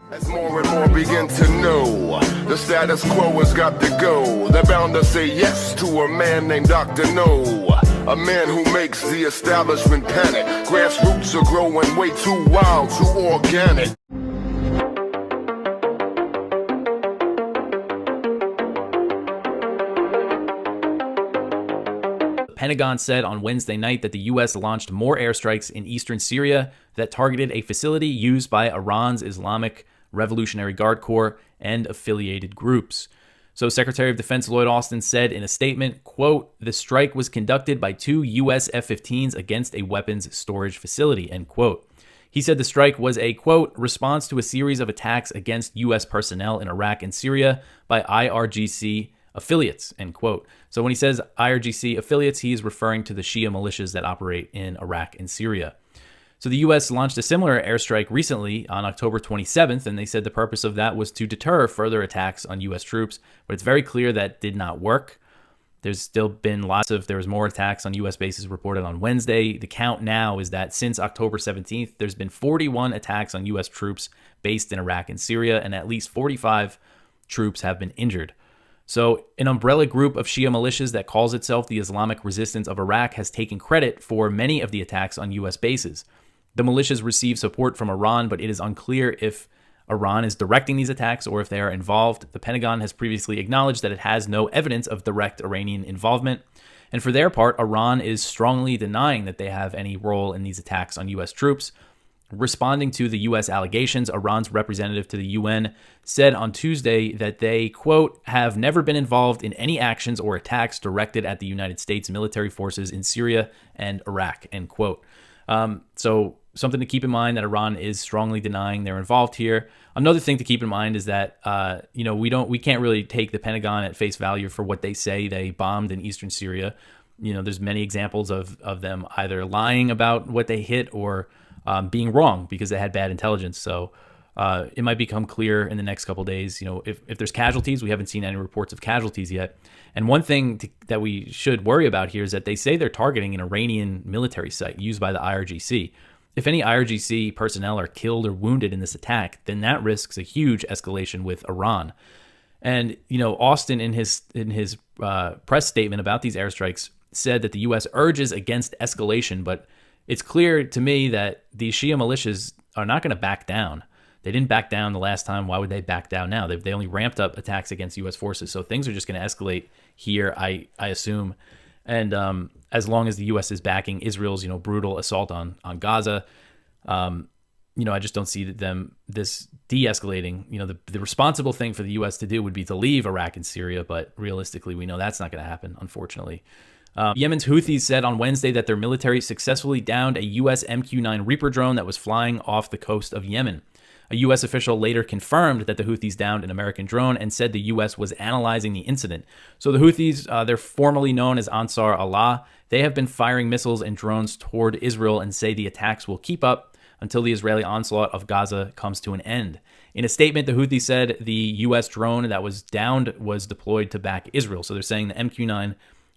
As more and more begin to know, the status quo has got to go. They're bound to say yes to a man named Dr. No, a man who makes the establishment panic. Grassroots are growing way too wild, too organic. Pentagon said on Wednesday night that the U.S. launched more airstrikes in eastern Syria that targeted a facility used by Iran's Islamic Revolutionary Guard Corps and affiliated groups. So Secretary of Defense Lloyd Austin said in a statement, quote, "The strike was conducted by 2 U.S. F-15s against a weapons storage facility," end quote. He said the strike was a, quote, "response to a series of attacks against U.S. personnel in Iraq and Syria by IRGC affiliates," end quote. So when he says IRGC affiliates, he is referring to the Shia militias that operate in Iraq and Syria. So the U.S. launched a similar airstrike recently on October 27th, and they said the purpose of that was to deter further attacks on U.S. troops, but it's very clear that did not work. There's still been there was more attacks on U.S. bases reported on Wednesday. The count now is that since October 17th, there's been 41 attacks on U.S. troops based in Iraq and Syria, and at least 45 troops have been injured. So an umbrella group of Shia militias that calls itself the Islamic Resistance of Iraq has taken credit for many of the attacks on U.S. bases. The militias receive support from Iran, but it is unclear if Iran is directing these attacks or if they are involved. The Pentagon has previously acknowledged that it has no evidence of direct Iranian involvement. And for their part, Iran is strongly denying that they have any role in these attacks on U.S. troops. Responding to the U.S. allegations, Iran's representative to the UN said on Tuesday that they, quote, "have never been involved in any actions or attacks directed at the United States military forces in Syria and Iraq," end quote. So something to keep in mind that Iran is strongly denying they're involved here. Another thing to keep in mind is that, we can't really take the Pentagon at face value for what they say they bombed in eastern Syria. There's many examples of them either lying about what they hit or being wrong because they had bad intelligence. So it might become clear in the next couple of days. If there's casualties, we haven't seen any reports of casualties yet. And one thing that we should worry about here is that they say they're targeting an Iranian military site used by the IRGC. If any IRGC personnel are killed or wounded in this attack, then that risks a huge escalation with Iran. And Austin in his press statement about these airstrikes said that the U.S. urges against escalation, but it's clear to me that these Shia militias are not going to back down. They didn't back down the last time. Why would they back down now? They only ramped up attacks against U.S. forces. So things are just going to escalate here, I assume. And as long as the U.S. is backing Israel's, brutal assault on Gaza, I just don't see this de-escalating. The responsible thing for the U.S. to do would be to leave Iraq and Syria, but realistically, we know that's not going to happen, unfortunately. Yemen's Houthis said on Wednesday that their military successfully downed a U.S. MQ-9 Reaper drone that was flying off the coast of Yemen. A U.S. official later confirmed that the Houthis downed an American drone and said the U.S. was analyzing the incident. So the Houthis, they're formerly known as Ansar Allah. They have been firing missiles and drones toward Israel and say the attacks will keep up until the Israeli onslaught of Gaza comes to an end. In a statement, the Houthis said the U.S. drone that was downed was deployed to back Israel. So they're saying the MQ-9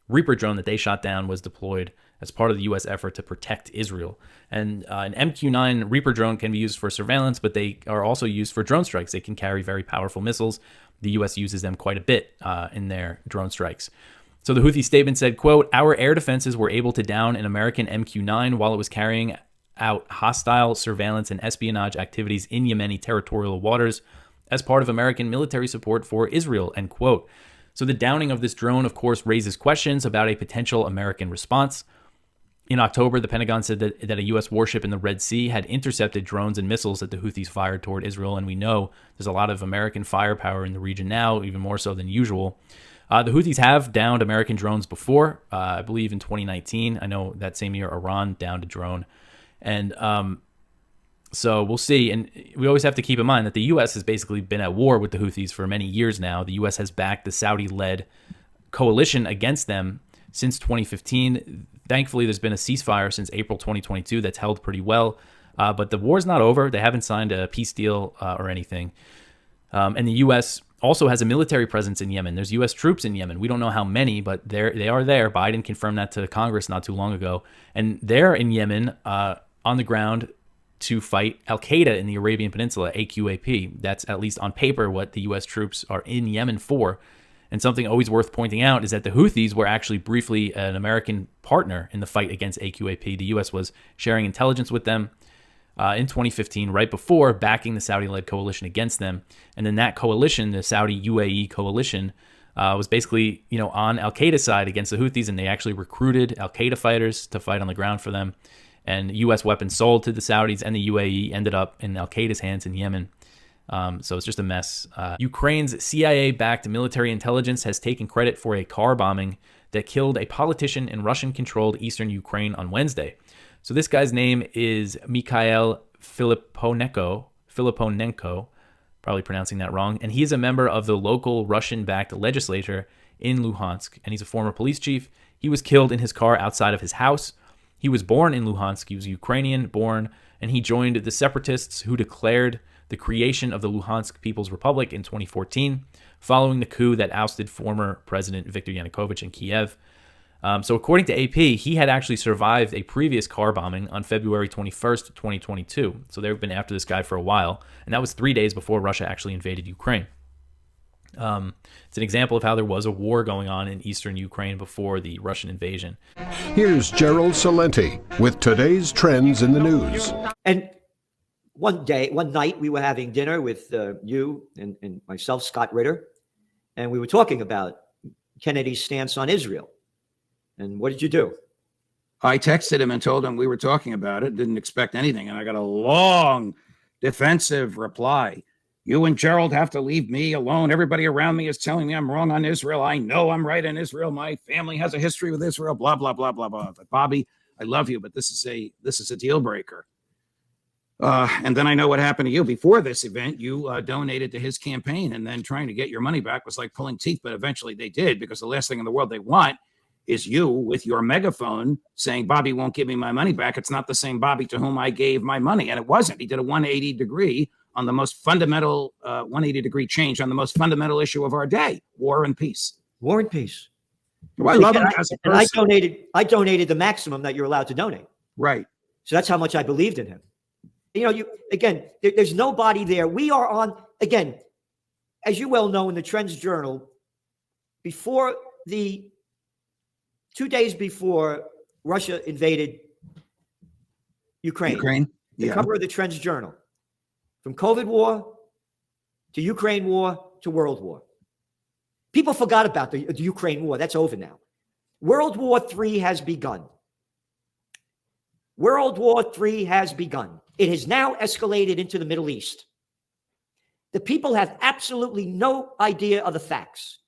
Reaper drone that they shot down was deployed as part of the U.S. effort to protect Israel. And an MQ-9 Reaper drone can be used for surveillance, but they are also used for drone strikes. They can carry very powerful missiles. The U.S. uses them quite a bit in their drone strikes. So the Houthi statement said, quote, "Our air defenses were able to down an American MQ-9 while it was carrying out hostile surveillance and espionage activities in Yemeni territorial waters as part of American military support for Israel," end quote. So the downing of this drone, of course, raises questions about a potential American response. In October, the Pentagon said that a U.S. warship in the Red Sea had intercepted drones and missiles that the Houthis fired toward Israel, and we know there's a lot of American firepower in the region now, even more so than usual. The Houthis have downed American drones before, I believe in 2019. I know that same year Iran downed a drone. And so we'll see. And we always have to keep in mind that the U.S. has basically been at war with the Houthis for many years now. The U.S. has backed the Saudi-led coalition against them since 2015. Thankfully, there's been a ceasefire since April 2022 that's held pretty well. But the war's not over. They haven't signed a peace deal or anything. And the U.S. also has a military presence in Yemen. There's U.S. troops in Yemen. We don't know how many, but they are there. Biden confirmed that to Congress not too long ago. And they're in Yemen on the ground to fight Al-Qaeda in the Arabian Peninsula, AQAP. That's at least on paper what the U.S. troops are in Yemen for. And something always worth pointing out is that the Houthis were actually briefly an American partner in the fight against AQAP. The U.S. was sharing intelligence with them in 2015, right before backing the Saudi-led coalition against them. And then that coalition, the Saudi-UAE coalition, was basically, on Al-Qaeda's side against the Houthis, and they actually recruited Al-Qaeda fighters to fight on the ground for them. And U.S. weapons sold to the Saudis and the UAE ended up in Al-Qaeda's hands in Yemen. So it's just a mess. Ukraine's CIA-backed military intelligence has taken credit for a car bombing that killed a politician in Russian-controlled eastern Ukraine on Wednesday. So this guy's name is Mikhail Filiponenko, probably pronouncing that wrong, and he is a member of the local Russian-backed legislature in Luhansk, and he's a former police chief. He was killed in his car outside of his house. He was born in Luhansk. He was Ukrainian-born, and he joined the separatists who declared the creation of the Luhansk People's Republic in 2014, following the coup that ousted former President Viktor Yanukovych in Kiev. So according to AP, he had actually survived a previous car bombing on February 21st, 2022. So they've been after this guy for a while, and that was 3 days before Russia actually invaded Ukraine. It's an example of how there was a war going on in eastern Ukraine before the Russian invasion. Here's Gerald Salenti with today's trends in the news. And one night, we were having dinner with you and myself, Scott Ritter, and we were talking about Kennedy's stance on Israel. And what did you do? I texted him and told him we were talking about it, didn't expect anything. And I got a long defensive reply. You and Gerald have to leave me alone. Everybody around me is telling me I'm wrong on Israel. I know I'm right on Israel. My family has a history with Israel, blah, blah, blah, blah, blah. But Bobby, I love you, but this is a deal breaker. And then I know what happened to you. Before this event, you donated to his campaign, and then trying to get your money back was like pulling teeth. But eventually they did, because the last thing in the world they want is you with your megaphone saying, Bobby won't give me my money back. It's not the same Bobby to whom I gave my money. And it wasn't. He did a 180 degree on the most fundamental 180 degree change on the most fundamental issue of our day, war and peace. War and peace. Well, I love him as a person. And I donated the maximum that you're allowed to donate. Right. So that's how much I believed in him. There's nobody there. We are on, again, as you well know, in the Trends Journal, 2 days before Russia invaded Ukraine. The cover of the Trends Journal, from COVID war to Ukraine war to World War. People forgot about the Ukraine war. That's over now. World War III has begun. World War III has begun. It has now escalated into the Middle East. The people have absolutely no idea of the facts.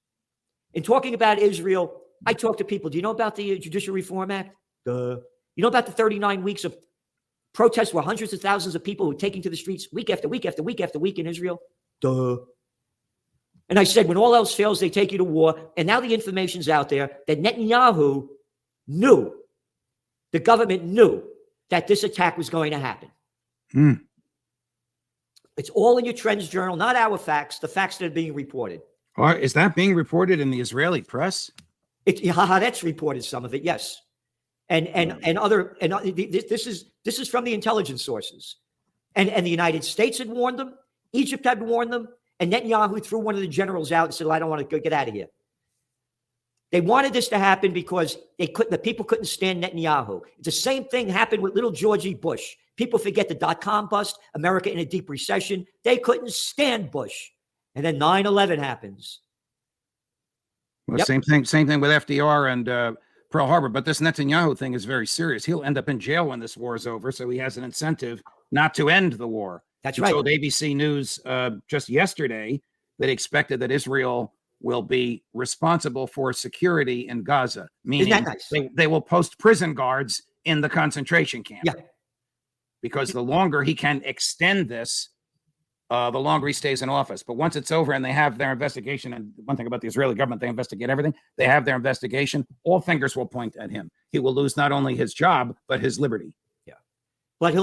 In talking about Israel, I talk to people. Do you know about the Judicial Reform Act? You know about the 39 weeks of protests where hundreds of thousands of people were taking to the streets week after week after week after week in Israel? And I said, when all else fails, they take you to war. And now the information's out there that Netanyahu knew, the government knew that this attack was going to happen. It's all in your Trends Journal, not our facts, the facts that are being reported. Is that being reported in the Israeli press? That's reported, some of it, yes. This is from the intelligence sources. And the United States had warned them, Egypt had warned them, and Netanyahu threw one of the generals out and said, well, I don't want to get out of here. They wanted this to happen because the people couldn't stand Netanyahu. The same thing happened with little Georgie Bush. People forget the dot-com bust, America in a deep recession. They couldn't stand Bush. And then 9/11 happens. Well, yep. Same thing with FDR and Pearl Harbor. But this Netanyahu thing is very serious. He'll end up in jail when this war is over, so he has an incentive not to end the war. That's right. He told ABC News just yesterday that he expected that Israel will be responsible for security in Gaza, meaning Isn't that nice? They will post prison guards in the concentration camp. Yeah. Because the longer he can extend this, the longer he stays in office. But once it's over and they have their investigation, and one thing about the Israeli government, they investigate everything. They have their investigation. All fingers will point at him. He will lose not only his job, but his liberty. Yeah. But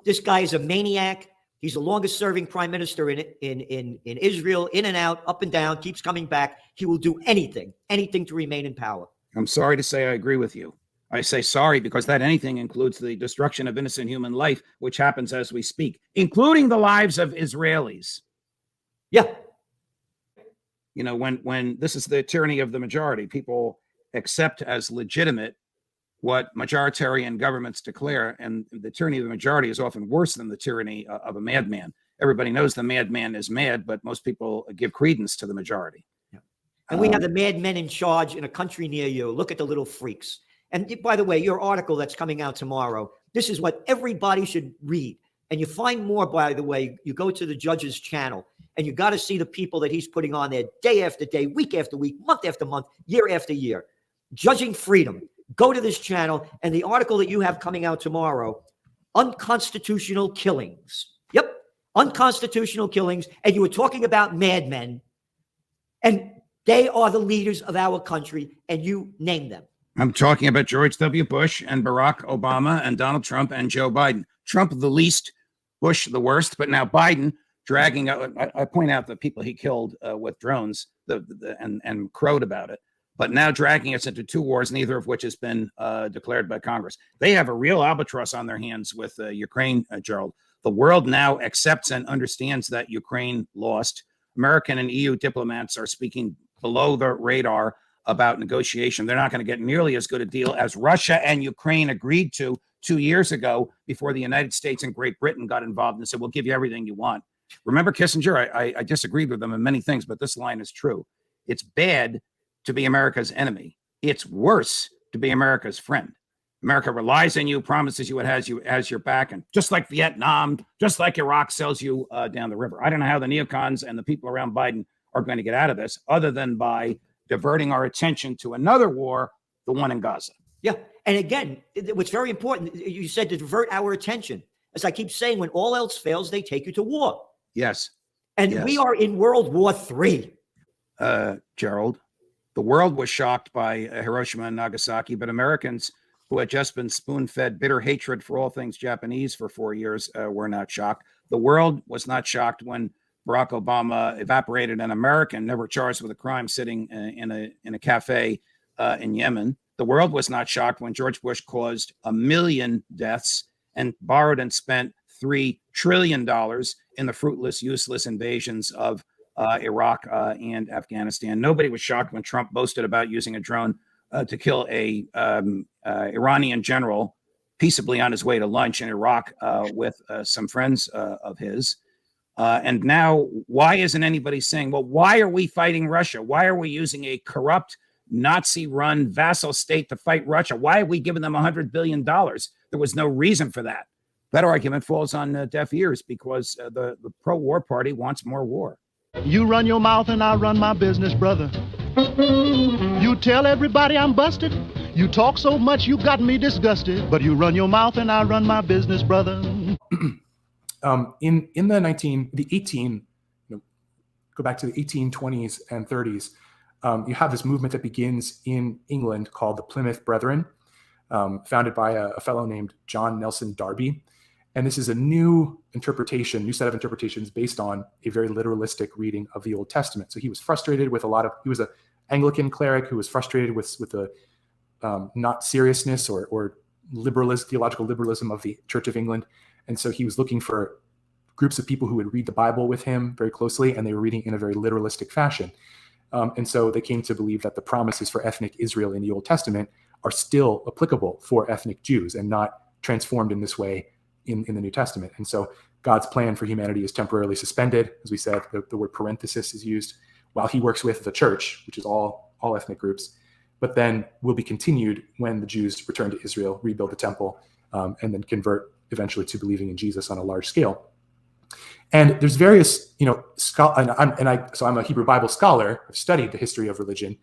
this guy is a maniac. He's the longest serving prime minister in Israel, in and out, up and down, keeps coming back. He will do anything to remain in power. I'm sorry to say I agree with you. I say sorry because that anything includes the destruction of innocent human life, which happens as we speak, including the lives of Israelis. Yeah. You know, when this is the tyranny of the majority, people accept as legitimate what majoritarian governments declare, and the tyranny of the majority is often worse than the tyranny of a madman. Everybody knows the madman is mad, but most people give credence to the majority. Yeah. And we have the madmen in charge in a country near you. Look at the little freaks. And by the way, your article that's coming out tomorrow, this is what everybody should read. And you find more, by the way, you go to the judge's channel, and you got to see the people that he's putting on there day after day, week after week, month after month, year after year. Judging freedom. Go to this channel, and the article that you have coming out tomorrow, unconstitutional killings. Yep, unconstitutional killings. And you were talking about madmen, and they are the leaders of our country, and you name them. I'm talking about George W. Bush and Barack Obama and Donald Trump and Joe Biden. Trump the least, Bush the worst, but now Biden dragging out. I point out the people he killed with drones and crowed about it, but now dragging us into two wars, neither of which has been declared by Congress. They have a real albatross on their hands with Ukraine, Gerald. The world now accepts and understands that Ukraine lost. American and EU diplomats are speaking below the radar about negotiation. They're not going to get nearly as good a deal as Russia and Ukraine agreed to 2 years ago before the United States and Great Britain got involved and said, we'll give you everything you want. Remember Kissinger? I disagreed with him in many things, but this line is true. It's bad to be America's enemy. It's worse to be America's friend. America relies on you, promises you it has your back, and just like Vietnam, just like Iraq, sells you down the river. I don't know how the neocons and the people around Biden are going to get out of this other than by diverting our attention to another war, the one in Gaza. Yeah. And again, what's very important, you said to divert our attention. As I keep saying, when all else fails, they take you to war. Yes. And yes. We are in World War III. Gerald, the world was shocked by Hiroshima and Nagasaki, but Americans who had just been spoon-fed bitter hatred for all things Japanese for 4 years were not shocked. The world was not shocked when Barack Obama evaporated an American, never charged with a crime, sitting in a cafe in Yemen. The world was not shocked when George Bush caused 1 million deaths and borrowed and spent $3 trillion in the fruitless, useless invasions of Iraq and Afghanistan. Nobody was shocked when Trump boasted about using a drone to kill a Iranian general peaceably on his way to lunch in Iraq with some friends of his. And now, why isn't anybody saying, well, why are we fighting Russia? Why are we using a corrupt, Nazi-run vassal state to fight Russia? Why are we giving them $100 billion? There was no reason for that. That argument falls on deaf ears because the pro-war party wants more war. You run your mouth and I run my business, brother. You tell everybody I'm busted. You talk so much you got me disgusted. But you run your mouth and I run my business, brother. In the 18, go back to the 1820s and 30s, you have this movement that begins in England called the Plymouth Brethren, founded by a fellow named John Nelson Darby. And this is a new set of interpretations based on a very literalistic reading of the Old Testament. So he was frustrated with he was an Anglican cleric who was frustrated with the not seriousness or theological liberalism of the Church of England. And so he was looking for groups of people who would read the Bible with him very closely, and they were reading in a very literalistic fashion. And so they came to believe that the promises for ethnic Israel in the Old Testament are still applicable for ethnic Jews and not transformed in this way in the New Testament. And so God's plan for humanity is temporarily suspended. As we said, the word parenthesis is used while he works with the church, which is all ethnic groups, but then will be continued when the Jews return to Israel, rebuild the temple, and then convert eventually to believing in Jesus on a large scale. And there's various, so I'm a Hebrew Bible scholar. I've studied the history of religion.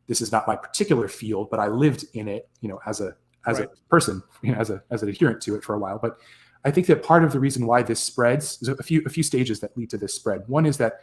This is not my particular field, but I lived in it, as a person, as an adherent to it for a while. But I think that part of the reason why this spreads, there's a few stages that lead to this spread. One is that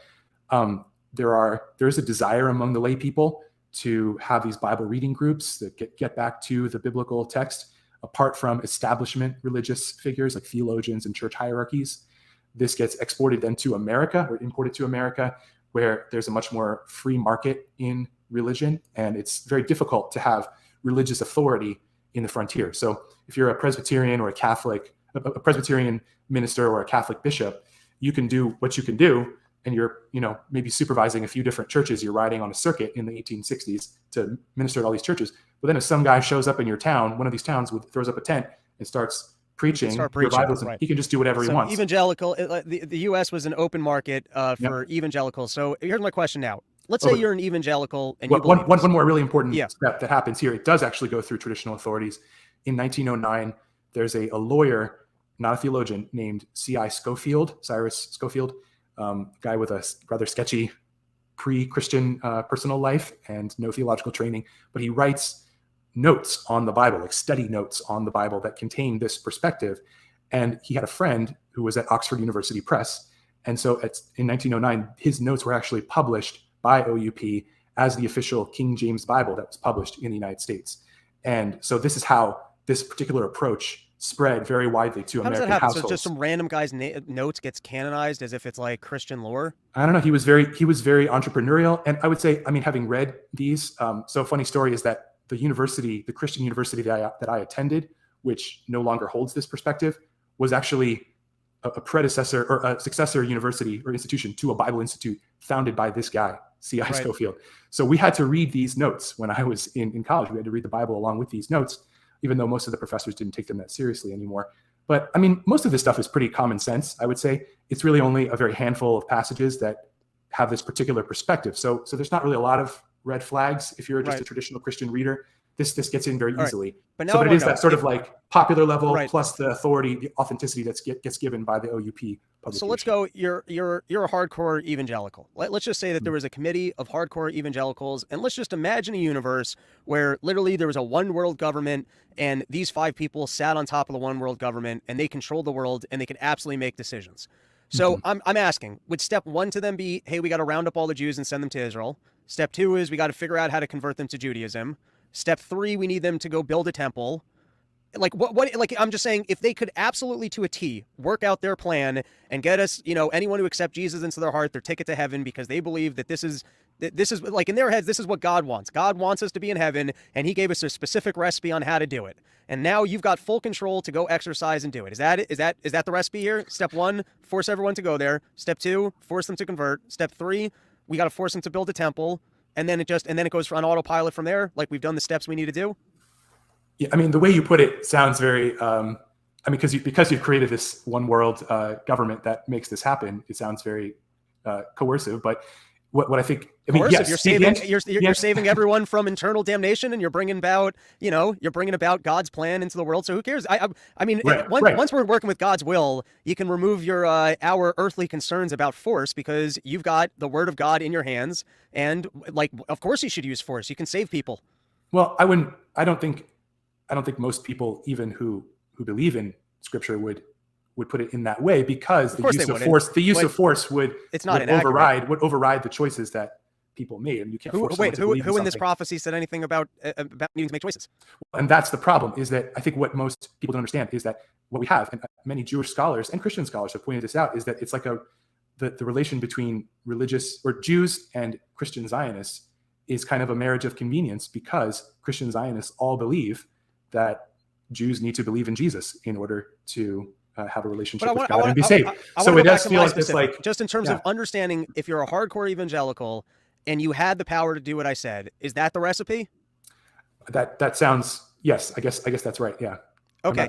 there is a desire among the lay people to have these Bible reading groups that get back to the biblical text, apart from establishment religious figures like theologians and church hierarchies. This gets exported then to America, or imported to America, where there's a much more free market in religion, and it's very difficult to have religious authority in the frontier. So if you're a Presbyterian or a Catholic, a Presbyterian minister or a Catholic bishop, you can do what you can do, and you're, maybe supervising a few different churches. You're riding on a circuit in the 1860s to minister at all these churches. But then if some guy shows up in your town, one of these towns, throws up a tent and starts preaching revivals, right. he can just do whatever he wants. Evangelical, the U.S. was an open market for evangelicals. So here's my question now. Let's say you're an evangelical and you believe one more really important step that happens here. It does actually go through traditional authorities. In 1909, there's a lawyer, not a theologian, named Cyrus Scofield, guy with a rather sketchy pre-Christian personal life and no theological training, but he writes notes on the Bible, like study notes on the Bible that contain this perspective. And he had a friend who was at Oxford University Press. And so in 1909, his notes were actually published by OUP as the official King James Bible that was published in the United States. And so this is how this particular approach spread very widely to American households. How does that happen? So just some random guy's notes gets canonized as if it's like Christian lore? I don't know. He was very entrepreneurial. And I would say, having read these, so a funny story is that the Christian university that I attended, which no longer holds this perspective, was actually a predecessor or a successor university or institution to a Bible institute founded by this guy, C.I. Scofield. So we had to read these notes when I was in college. We had to read the Bible along with these notes, even though most of the professors didn't take them that seriously anymore. But most of this stuff is pretty common sense, I would say. It's really only a very handful of passages that have this particular perspective. So there's not really a lot of red flags if you're just a traditional Christian reader. This gets in very easily. But now it is that sort of like popular level plus the authority, the authenticity that gets given by the OUP publication. So let's go. You're a hardcore evangelical. Let's just say that there was a committee of hardcore evangelicals, and let's just imagine a universe where literally there was a one world government, and these 5 people sat on top of the one world government, and they controlled the world, and they could absolutely make decisions. So I'm asking, would step 1 to them be, hey, we got to round up all the Jews and send them to Israel? Step 2 is we got to figure out how to convert them to Judaism. Step 3, we need them to go build a temple. Like what like I'm just saying, if they could absolutely to a T work out their plan and get us, anyone who accept Jesus into their heart, their ticket to heaven, because they believe that this is like in their heads, this is what God wants. God wants us to be in heaven, and he gave us a specific recipe on how to do it. And now you've got full control to go exercise and do it. Is that the recipe here? Step 1, force everyone to go there. Step 2, force them to convert. Step 3, we got to force them to build a temple. And then it goes on autopilot from there. Like we've done the steps we need to do. Yeah, the way you put it sounds very. Because you've created this one world government that makes this happen, it sounds very coercive. But what I think, yes, you're saving everyone from eternal damnation, and you're bringing about God's plan into the world. So who cares? Once we're working with God's will, you can remove our earthly concerns about force, because you've got the word of God in your hands, and of course you should use force. You can save people. Well, I don't think most people, even who believe in Scripture, would put it in that way, because the use of force would override the choices that people made. And you can't force someone to believe in who in this something. prophecy said anything about needing to make choices? And that's the problem, is that I think what most people don't understand is that what we have, and many Jewish scholars and Christian scholars have pointed this out, is that it's like the relation between religious or Jews and Christian Zionists is kind of a marriage of convenience, because Christian Zionists all believe that Jews need to believe in Jesus in order to have a relationship with God and be saved. So it does feel like this, like, just in terms of understanding, if you're a hardcore evangelical and you had the power to do what I said, is that the recipe? That sounds, yes, I guess that's right. Yeah. Okay.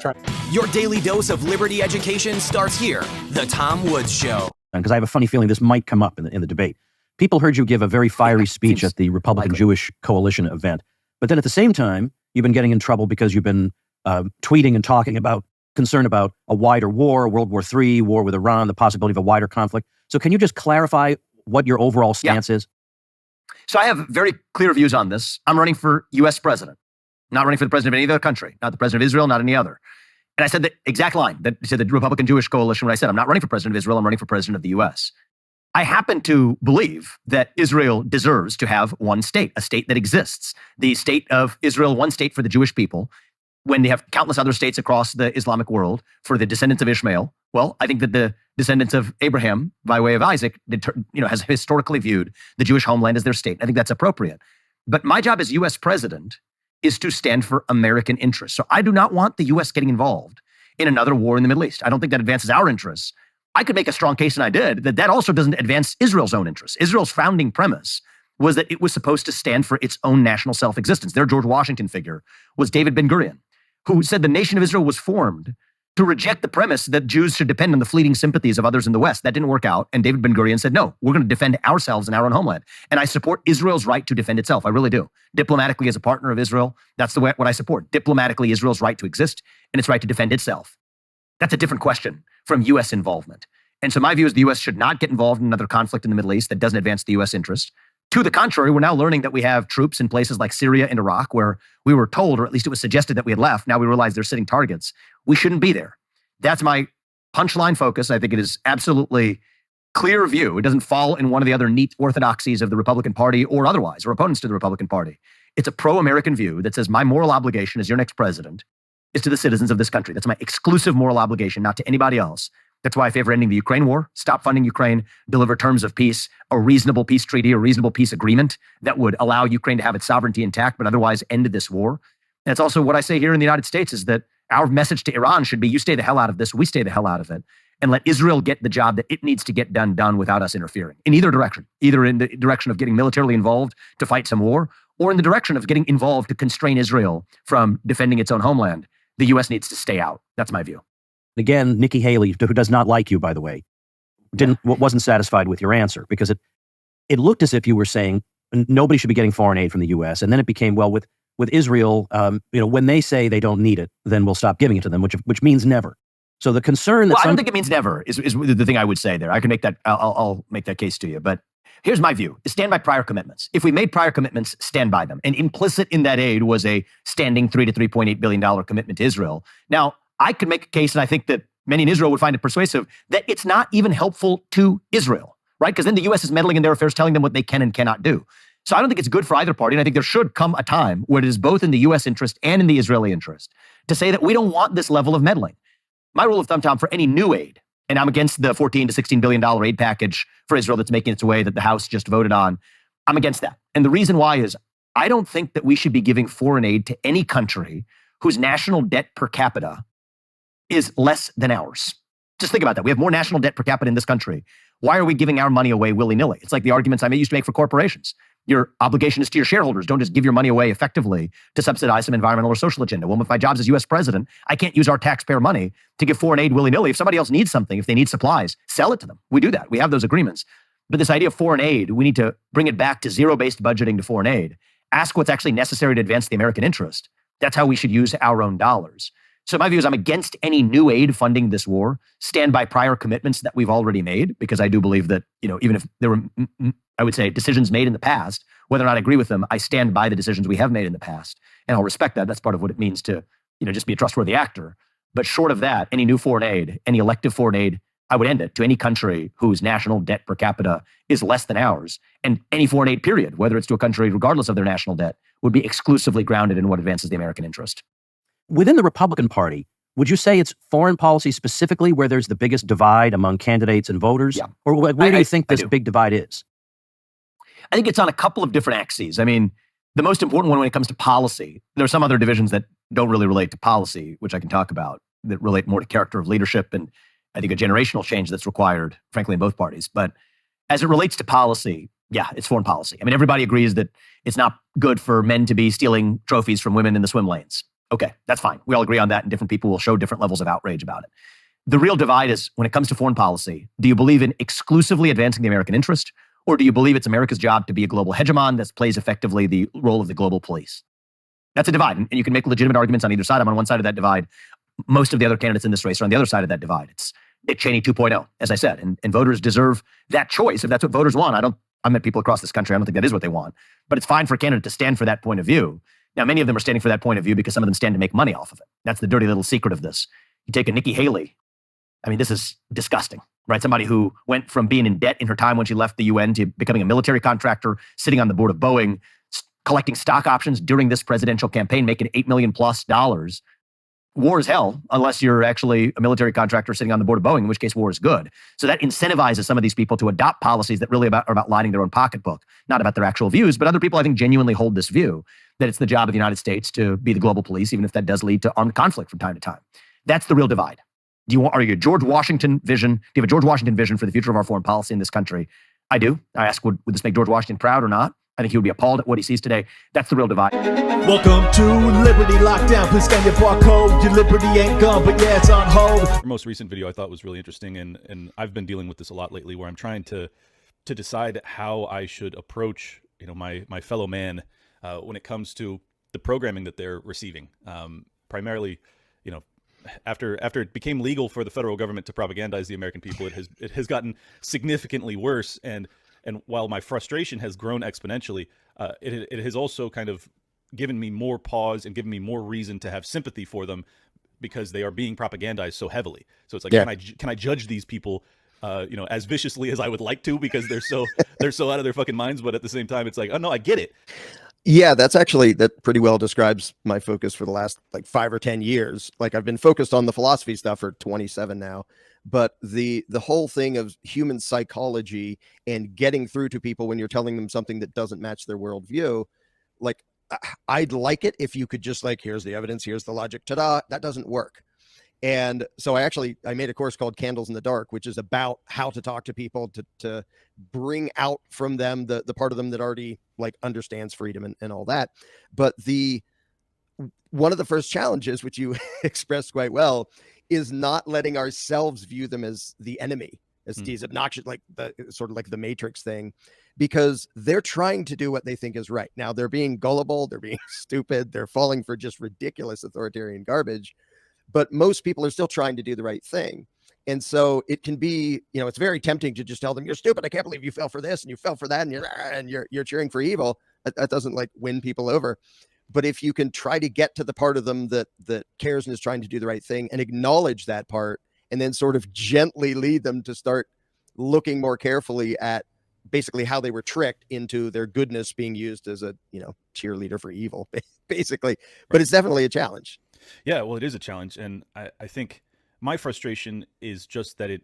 Your daily dose of liberty education starts here. The Tom Woods Show. Because I have a funny feeling this might come up in the debate. People heard you give a very fiery speech at the Republican Jewish Coalition event, but then at the same time, you've been getting in trouble because you've been tweeting and talking about concern about a wider war, World War III, war with Iran, the possibility of a wider conflict. So can you just clarify what your overall stance is? So I have very clear views on this. I'm running for U.S. president, not running for the president of any other country, not the president of Israel, not any other. And I said the exact line that said the Republican Jewish Coalition when I said, I'm not running for president of Israel, I'm running for president of the U.S. I happen to believe that Israel deserves to have one state, a state that exists. The state of Israel, one state for the Jewish people, when they have countless other states across the Islamic world for the descendants of Ishmael. Well, I think that the descendants of Abraham, by way of Isaac, has historically viewed the Jewish homeland as their state. I think that's appropriate. But my job as U.S. president is to stand for American interests. So I do not want the U.S. getting involved in another war in the Middle East. I don't think that advances our interests. I could make a strong case, and I did, that also doesn't advance Israel's own interests. Israel's founding premise was that it was supposed to stand for its own national self-existence. Their George Washington figure was David Ben-Gurion, who said the nation of Israel was formed to reject the premise that Jews should depend on the fleeting sympathies of others in the West. That didn't work out. And David Ben-Gurion said, no, we're going to defend ourselves in our own homeland. And I support Israel's right to defend itself. I really do. Diplomatically, as a partner of Israel, that's what I support. Diplomatically, Israel's right to exist and its right to defend itself. That's a different question from U.S. involvement. And so my view is the U.S. should not get involved in another conflict in the Middle East that doesn't advance the U.S. interest. To the contrary, we're now learning that we have troops in places like Syria and Iraq where we were told, or at least it was suggested that we had left. Now we realize they're sitting targets. We shouldn't be there. That's my punchline focus. I think it is absolutely clear view. It doesn't fall in one of the other neat orthodoxies of the Republican Party or otherwise, or opponents to the Republican Party. It's a pro-American view that says my moral obligation as your next president is to the citizens of this country. That's my exclusive moral obligation, not to anybody else. That's why I favor ending the Ukraine war, stop funding Ukraine, deliver terms of peace, a reasonable peace treaty, a reasonable peace agreement that would allow Ukraine to have its sovereignty intact, but otherwise end this war. And it's also what I say here in the United States is that our message to Iran should be, you stay the hell out of this, we stay the hell out of it, and let Israel get the job that it needs to get done without us interfering in either direction, either in the direction of getting militarily involved to fight some war, or in the direction of getting involved to constrain Israel from defending its own homeland. The U.S. needs to stay out. That's my view. Again, Nikki Haley, who does not like you, by the way, wasn't satisfied with your answer because it looked as if you were saying nobody should be getting foreign aid from the U.S. And then it became, well, with Israel, when they say they don't need it, then we'll stop giving it to them, which means never. So the concern that I don't think it means never is the thing I would say there. I can make that. I'll make that case to you. But here's my view: stand by prior commitments. If we made prior commitments, stand by them. And implicit in that aid was a standing $3 to $3.8 billion commitment to Israel. Now, I could make a case, and I think that many in Israel would find it persuasive, that it's not even helpful to Israel, right? Because then the U.S. is meddling in their affairs, telling them what they can and cannot do. So I don't think it's good for either party. And I think there should come a time where it is both in the U.S. interest and in the Israeli interest to say that we don't want this level of meddling. My rule of thumb, Tom, for any new aid, and I'm against the $14 to $16 billion aid package for Israel that's making its way that the House just voted on. I'm against that. And the reason why is I don't think that we should be giving foreign aid to any country whose national debt per capita is less than ours. Just think about that. We have more national debt per capita in this country. Why are we giving our money away willy-nilly? It's like the arguments I used to make for corporations. Your obligation is to your shareholders. Don't just give your money away effectively to subsidize some environmental or social agenda. Well, if my job's as U.S. president, I can't use our taxpayer money to give foreign aid willy-nilly. If somebody else needs something, if they need supplies, sell it to them. We do that. We have those agreements. But this idea of foreign aid, we need to bring it back to zero-based budgeting to foreign aid. Ask what's actually necessary to advance the American interest. That's how we should use our own dollars. So my view is I'm against any new aid funding this war. Stand by prior commitments that we've already made, because I do believe that, even if there were, I would say, decisions made in the past, whether or not I agree with them, I stand by the decisions we have made in the past. And I'll respect that. That's part of what it means to, just be a trustworthy actor. But short of that, any new foreign aid, any elective foreign aid, I would end it to any country whose national debt per capita is less than ours. And any foreign aid, period, whether it's to a country regardless of their national debt, would be exclusively grounded in what advances the American interest. Within the Republican Party, would you say it's foreign policy specifically where there's the biggest divide among candidates and voters? Yeah. Or where do you think this big divide is? I think it's on a couple of different axes. I mean, the most important one when it comes to policy, there are some other divisions that don't really relate to policy, which I can talk about, that relate more to character of leadership and I think a generational change that's required, frankly, in both parties. But as it relates to policy, yeah, it's foreign policy. I mean, everybody agrees that it's not good for men to be stealing trophies from women in the swim lanes. Okay, that's fine. We all agree on that, and different people will show different levels of outrage about it. The real divide is when it comes to foreign policy, do you believe in exclusively advancing the American interest, or do you believe it's America's job to be a global hegemon that plays effectively the role of the global police? That's a divide, and you can make legitimate arguments on either side. I'm on one side of that divide. Most of the other candidates in this race are on the other side of that divide. It's Dick Cheney 2.0, as I said, and voters deserve that choice. If that's what voters want, I met people across this country. I don't think that is what they want, but it's fine for a candidate to stand for that point of view. Now, many of them are standing for that point of view because some of them stand to make money off of it. That's the dirty little secret of this. You take a Nikki Haley. I mean, this is disgusting, right? Somebody who went from being in debt in her time when she left the UN to becoming a military contractor, sitting on the board of Boeing, collecting stock options during this presidential campaign, making $8 million plus. War is hell unless you're actually a military contractor sitting on the board of Boeing, in which case war is good. So that incentivizes some of these people to adopt policies that really are about lining their own pocketbook, not about their actual views. But other people, I think, genuinely hold this view. that it's the job of the United States to be the global police, even if that does lead to armed conflict from time to time. That's the real divide. Are you a George Washington vision? Do you have a George Washington vision for the future of our foreign policy in this country? I do. I ask, would this make George Washington proud or not? I think he would be appalled at what he sees today. That's the real divide. Welcome to Liberty Lockdown. Please scan your barcode. Your liberty ain't gone, but yeah, it's on hold. Your most recent video I thought was really interesting, and I've been dealing with this a lot lately, where I'm trying to decide how I should approach, my fellow man when it comes to the programming that they're receiving. Primarily, after it became legal for the federal government to propagandize the American people, it has gotten significantly worse. And while my frustration has grown exponentially, it has also kind of given me more pause and given me more reason to have sympathy for them, because they are being propagandized so heavily. So it's like, can I judge these people, as viciously as I would like to, because they're so out of their fucking minds. But at the same time, it's like, oh no, I get it. Yeah, that pretty well describes my focus for the last 5 or 10 years. Like, I've been focused on the philosophy stuff for 27 now, but the whole thing of human psychology and getting through to people when you're telling them something that doesn't match their worldview, I'd like it if you could just here's the evidence, here's the logic, ta-da. That doesn't work. And so I made a course called Candles in the Dark, which is about how to talk to people to bring out from them the part of them that already understands freedom and all that. But one of the first challenges, which you expressed quite well, is not letting ourselves view them as the enemy, as these obnoxious, the Matrix thing, because they're trying to do what they think is right. Now they're being gullible, they're being stupid, they're falling for just ridiculous authoritarian garbage. But most people are still trying to do the right thing. And so it can be, it's very tempting to just tell them, you're stupid. I can't believe you fell for this and you fell for that. And you're cheering for evil. That doesn't win people over. But if you can try to get to the part of them that cares and is trying to do the right thing and acknowledge that part, and then sort of gently lead them to start looking more carefully at basically how they were tricked into their goodness being used as a, cheerleader for evil, basically. But it's definitely a challenge. Yeah, well, it is a challenge. And I think my frustration is just that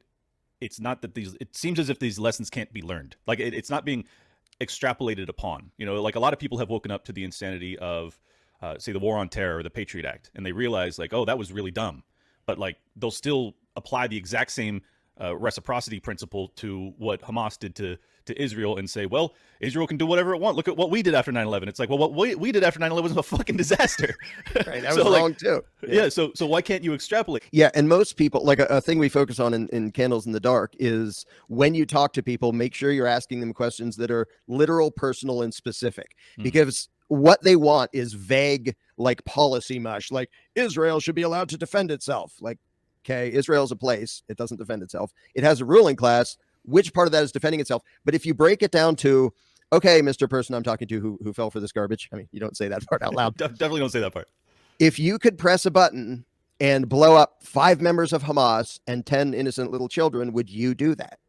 it's not that it seems as if these lessons can't be learned. It's not being extrapolated upon. A lot of people have woken up to the insanity of, say, the War on Terror or the Patriot Act, and they realize oh, that was really dumb. But they'll still apply the exact same reciprocity principle to what Hamas did to Israel and say, well, Israel can do whatever it wants. Look at what we did after 9/11. It's what we did after 9/11 was a fucking disaster. Right, that was wrong too. Yeah. So why can't you extrapolate? Yeah, and most people, a thing we focus on in Candles in the Dark is when you talk to people, make sure you're asking them questions that are literal, personal, and specific, because what they want is vague, policy mush, Israel should be allowed to defend itself. Okay, Israel's a place. It doesn't defend itself. It has a ruling class. Which part of that is defending itself? But if you break it down to, okay, Mr. Person I'm talking to who fell for this garbage. I mean, you don't say that part out loud. Definitely don't say that part. If you could press a button and blow up 5 members of Hamas and 10 innocent little children, would you do that?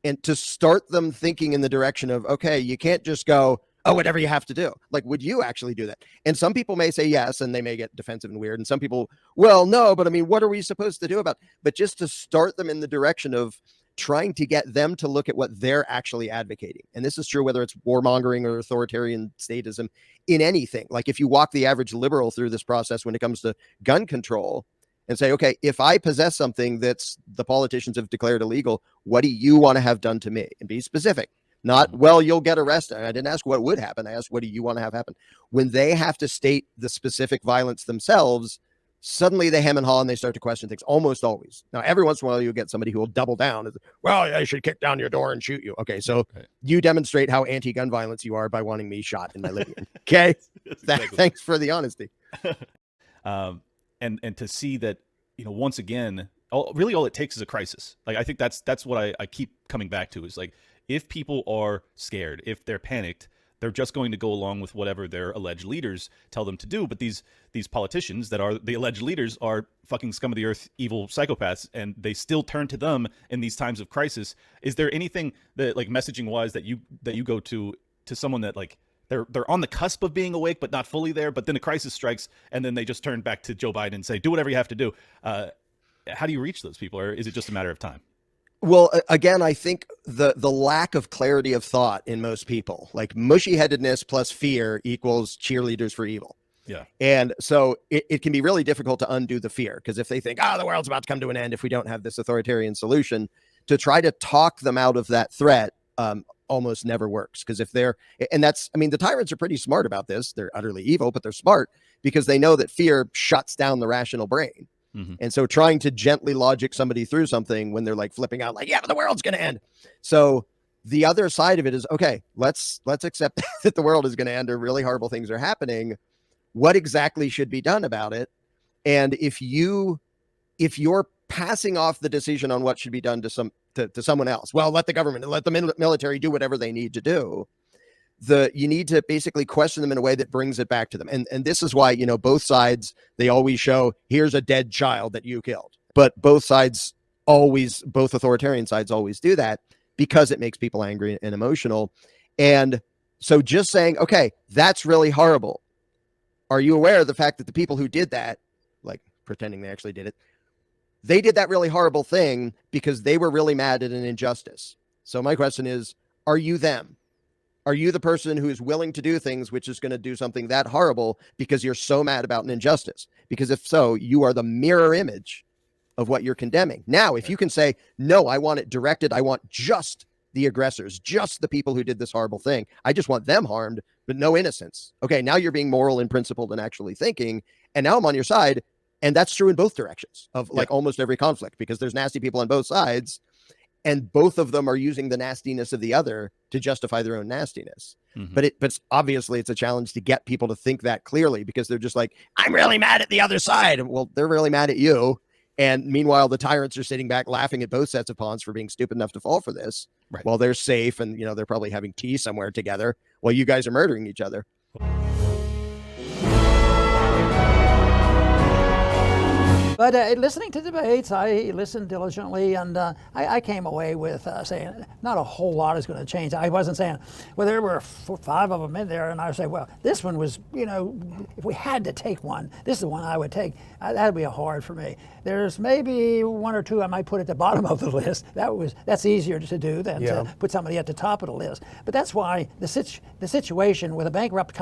And to start them thinking in the direction of, okay, you can't just go, oh, whatever you have to do. Would you actually do that? And some people may say yes, and they may get defensive and weird. And some people, well, no, but I mean, what are we supposed to do about it? But just to start them in the direction of trying to get them to look at what they're actually advocating. And this is true whether it's warmongering or authoritarian statism in anything. If you walk the average liberal through this process when it comes to gun control and say, okay, if I possess something that's the politicians have declared illegal, what do you want to have done to me? And be specific. Not, well, you'll get arrested. I didn't ask what would happen. I asked, what do you want to have happen? When they have to state the specific violence themselves, suddenly they hem and haw and they start to question things, almost always. Now, every once in a while, you get somebody who will double down. Well, I should kick down your door and shoot you. Okay, so you demonstrate how anti-gun violence you are by wanting me shot in my living room. Okay, thanks for the honesty. And to see that, once again, really all it takes is a crisis. I think that's what I keep coming back to is if people are scared, if they're panicked, they're just going to go along with whatever their alleged leaders tell them to do. But these politicians that are the alleged leaders are fucking scum of the earth, evil psychopaths, and they still turn to them in these times of crisis. Is there anything that messaging wise that you go to someone that they're on the cusp of being awake but not fully there, but then a crisis strikes and then they just turn back to Joe Biden and say, do whatever you have to do? How do you reach those people, or is it just a matter of time? Well, again, I think the lack of clarity of thought in most people, like mushy-headedness plus fear equals cheerleaders for evil. Yeah. And so it can be really difficult to undo the fear, because if they think, the world's about to come to an end if we don't have this authoritarian solution, to try to talk them out of that threat almost never works. Because if they're, and that's, I mean, the tyrants are pretty smart about this. They're utterly evil, but they're smart because they know that fear shuts down the rational brain. Mm-hmm. And so trying to gently logic somebody through something when they're like flipping out, like, yeah, but the world's going to end. So the other side of it is, okay, let's accept that the world is going to end or really horrible things are happening. What exactly should be done about it? And if you're passing off the decision on what should be done to someone else, well, let the government and let the military do whatever they need to do. You need to basically question them in a way that brings it back to them. And this is why, both sides, they always show, here's a dead child that you killed. But both authoritarian sides always do that because it makes people angry and emotional. And so just saying, okay, that's really horrible. Are you aware of the fact that the people who did that, like pretending they actually did it, they did that really horrible thing because they were really mad at an injustice? So my question is, are you them? Are you the person who is willing to do things which is going to do something that horrible because you're so mad about an injustice? Because if so, you are the mirror image of what you're condemning. Now, if you can say, no, I want it directed, I want just the aggressors, just the people who did this horrible thing, I just want them harmed, but no innocence. Okay, now you're being moral and principled and actually thinking, and now I'm on your side. And that's true in both directions of like almost every conflict, because there's nasty people on both sides, and both of them are using the nastiness of the other to justify their own nastiness. Mm-hmm. But obviously it's a challenge to get people to think that clearly, because they're just like, I'm really mad at the other side. Well, they're really mad at you. And meanwhile, the tyrants are sitting back laughing at both sets of pawns for being stupid enough to fall for this. Right. While they're safe and, they're probably having tea somewhere together while you guys are murdering each other. But listening to debates, I listened diligently, and I came away with saying not a whole lot is going to change. I wasn't saying, well, there were 5 of them in there, and I would say, well, this one was, if we had to take one, this is the one I would take. That would be hard for me. There's maybe 1 or 2 I might put at the bottom of the list. That's easier to do than to put somebody at the top of the list. But that's why the situation with a bankrupt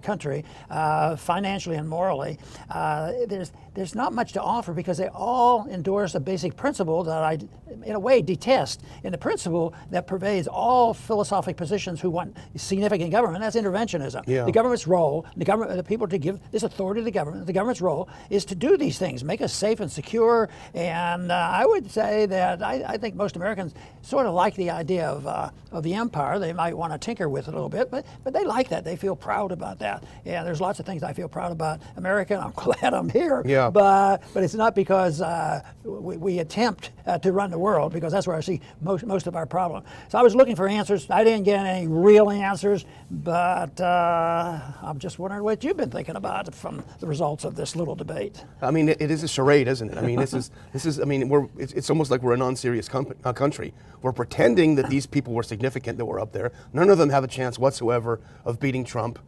country, financially and morally, there's not much to offer, because they all endorse a basic principle that I, in a way, detest. And the principle that pervades all philosophic positions who want significant government, that's interventionism. Yeah. The government's role, the people to give this authority to the government's role is to do these things, make us safe and secure. And I would say that I think most Americans sort of like the idea of the empire. They might want to tinker with it a little bit, but they like that. They feel proud about that. And there's lots of things I feel proud about America, and I'm glad I'm here. Yeah. But it's not because we attempt to run the world, because that's where I see most of our problem. So I was looking for answers. I didn't get any real answers, but I'm just wondering what you've been thinking about from the results of this little debate. I mean, it is a charade, isn't it? I mean, this is. I mean, it's almost like we're a non-serious country. We're pretending that these people were significant that were up there. None of them have a chance whatsoever of beating Trump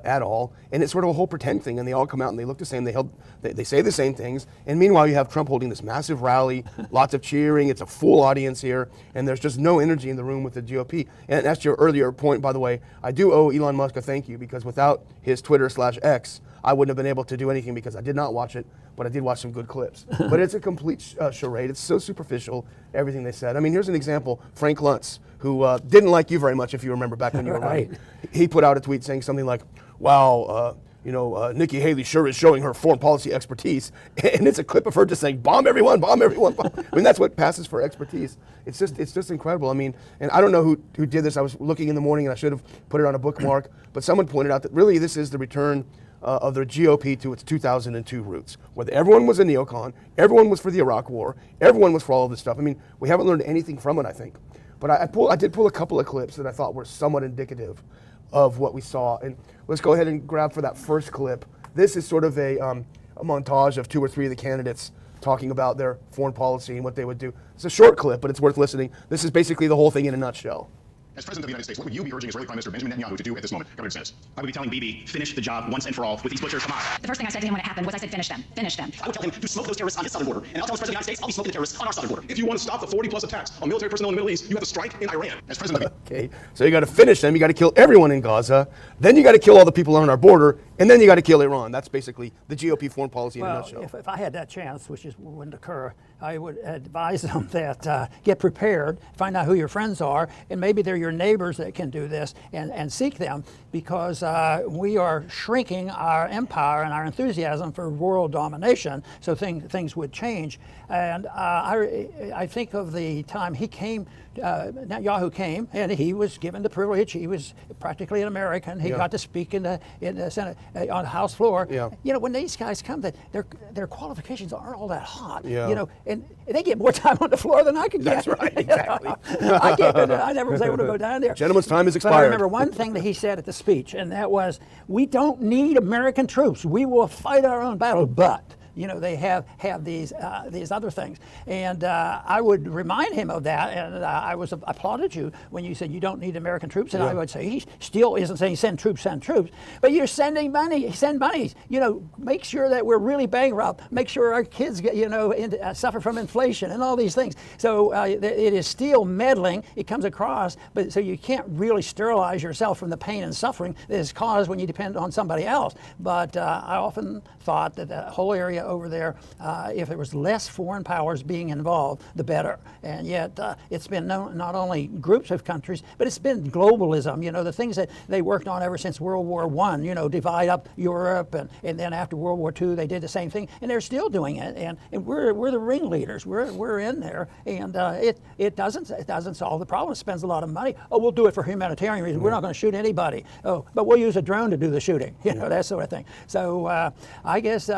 at all, and it's sort of a whole pretend thing. And they all come out and they look the same. They say the same things. And meanwhile, you have Trump holding this massive rally, lots of cheering. It's a full audience here, and there's just no energy in the room with the GOP. And that's your earlier point, by the way. I do owe Elon Musk a thank you, because without his Twitter/X, I wouldn't have been able to do anything, because I did not watch it, but I did watch some good clips. But it's a complete charade. It's so superficial, everything they said. I mean, here's an example. Frank Luntz, who didn't like you very much, if you remember back when you were running. He put out a tweet saying something like, wow, Nikki Haley sure is showing her foreign policy expertise. And it's a clip of her just saying, bomb everyone, bomb everyone. Bomb. I mean, that's what passes for expertise. It's just incredible. I mean, and I don't know who did this. I was looking in the morning, and I should have put it on a bookmark, but someone pointed out that really this is the return of the GOP to its 2002 roots, where everyone was a neocon, everyone was for the Iraq War, everyone was for all of this stuff. I mean, we haven't learned anything from it, I think. But I did pull a couple of clips that I thought were somewhat indicative of what we saw. And let's go ahead and grab for that first clip. This is sort of a montage of 2 or 3 of the candidates talking about their foreign policy and what they would do. It's a short clip, but it's worth listening. This is basically the whole thing in a nutshell. As President of the United States, what would you be urging Israeli Prime Minister Benjamin Netanyahu to do at this moment? Governor DeSantis. I would be telling Bibi, finish the job once and for all with these butchers. Hamas. The first thing I said to him when it happened was I said, finish them. Finish them. I would tell him to smoke those terrorists on his southern border. And I'll tell his President of the United States, I'll be smoking the terrorists on our southern border. If you want to stop the 40+ attacks on military personnel in the Middle East, you have to strike in Iran. As President of the Okay, so you got to finish them. You got to kill everyone in Gaza. Then you got to kill all the people on our border. And then you got to kill Iran. That's basically the GOP foreign policy in a nutshell. If I had that chance, which wouldn't occur, I would advise them that get prepared, find out who your friends are, and maybe they're your neighbors that can do this, and seek them, because we are shrinking our empire and our enthusiasm for world domination, so things would change. And I think of the time he came, Netanyahu came, and he was given the privilege. He was practically an American. He got to speak in the Senate, on the House floor. You know, when these guys come, their qualifications aren't all that hot. You know, and they get more time on the floor than I can get. That's right, exactly. I never was able to go down there. Gentleman's time is expired. But I remember one thing that he said at the speech, and that was, "We don't need American troops. We will fight our own battle, but." You know, they have these other things, and I would remind him of that. And I applauded you when you said you don't need American troops, and I would say he still isn't saying send troops, but you're sending money, send money. You know, make sure that we're really bankrupt. Make sure our kids get, suffer from inflation and all these things. So it is still meddling. It comes across, but so you can't really sterilize yourself from the pain and suffering that is caused when you depend on somebody else. But I often thought that the whole area over there, if there was less foreign powers being involved, the better. And yet it's been not only groups of countries, but it's been globalism. You know, the things that they worked on ever since World War I, you know, divide up Europe, and then after World War II, they did the same thing, and they're still doing it. And we're the ringleaders. We're in there, and it doesn't solve the problem. It spends a lot of money. Oh, we'll do it for humanitarian reasons. We're not going to shoot anybody. Oh, but we'll use a drone to do the shooting. You know, that sort of thing. So I guess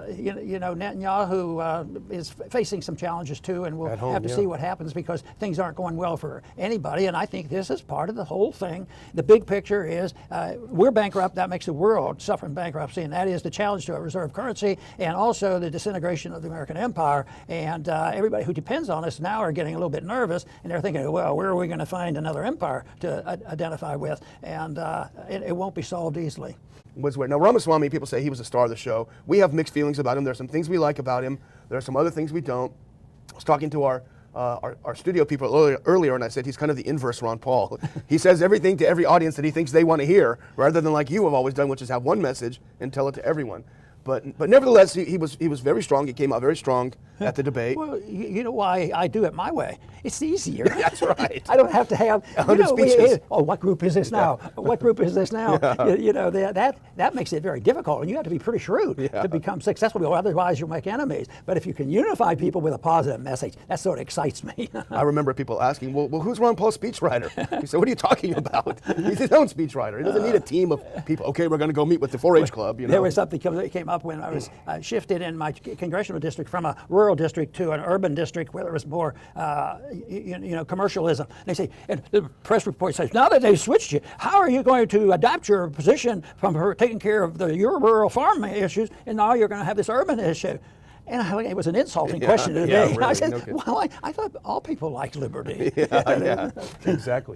Netanyahu is facing some challenges too, and we'll have to see what happens, because things aren't going well for anybody. And I think this is part of the whole thing. The big picture is we're bankrupt. That makes the world suffer from bankruptcy, and that is the challenge to a reserve currency, and also the disintegration of the American empire. And everybody who depends on us now are getting a little bit nervous, and they're thinking, well, where are we going to find another empire to identify with? And it won't be solved easily. Was where now Ramaswamy, people say he was a star of the show. We have mixed feelings about him. There's some things we like about him. There are some other things we don't. I was talking to our studio people earlier, and I said he's kind of the inverse Ron Paul. He says everything to every audience that he thinks they want to hear, rather than like you have always done, which is have one message and tell it to everyone. But nevertheless, he was very strong. He came out very strong at the debate. Well, you know why I do it my way? It's easier. That's right. I don't have to have 100 speeches. What group is this now? What group is this now? You know, that makes it very difficult, and you have to be pretty shrewd to become successful. Otherwise, you'll make enemies. But if you can unify people with a positive message, that sort of excites me. I remember people asking, well, who's Ron Paul's speechwriter? He said, what are you talking about? He's his own speechwriter. He doesn't need a team of people. Okay, we're going to go meet with the 4-H club. You know? There was something that came up when I was shifted in my congressional district from a rural district to an urban district where there was more, commercialism. And they say, and the press report says, now that they've switched you, how are you going to adapt your position from taking care of your rural farm issues, and now you're going to have this urban issue? And it was an insulting question today. Really, I said, no kidding. well, I thought all people liked liberty. Yeah, exactly.